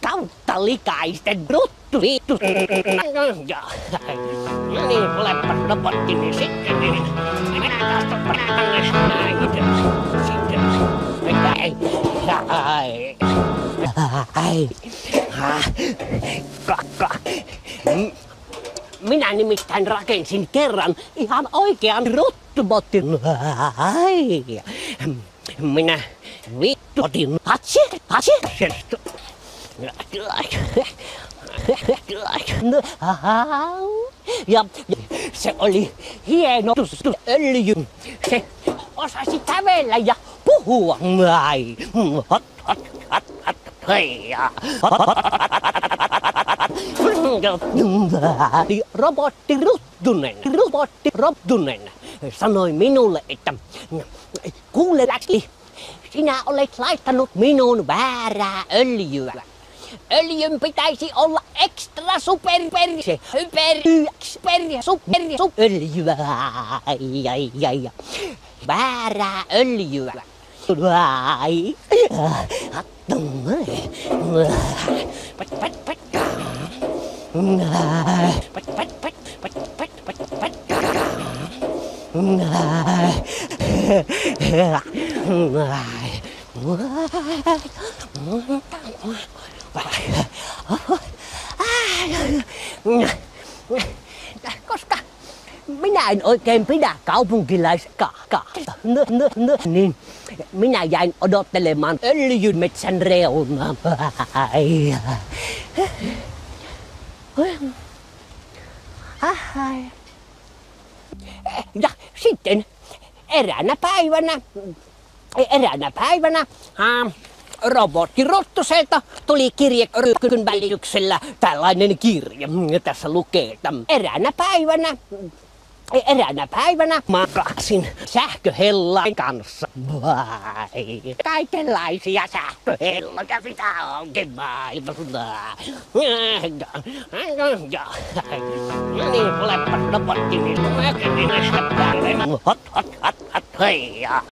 kautta likaisten ruttu viittu. Ja niin, olepas robotti, niin sitten niin. Mennään taas tänne. Sitten. Kakka. Minä nimittäin rakensin kerran ihan oikean ruttubotin. Minä otin hatsi. Ja se oli hieno öljy. Se osasi kävellä ja puhua. Robotti Ruttunen sanoi minulle, että kuule Lätli, sinä olet laittanut minuun väärää öljyä. Öljyn pitäisi olla extra super öljyä. Väärää öljyä. Koska minä en oikein pidä niin minä jäin odottelemaan öljymetsän reunaa. Ja sitten eräänä päivänä robotti Ruttuselta tuli kirjekyn välityksellä tällainen kirja. Tässä lukee, että eräänä päivänä makasin sähköhellan kanssa. Kaikenlaisia sähköhelloja sitä onkin maailmassa. Niin, olepas robotti, niin mäkin näistä päälle.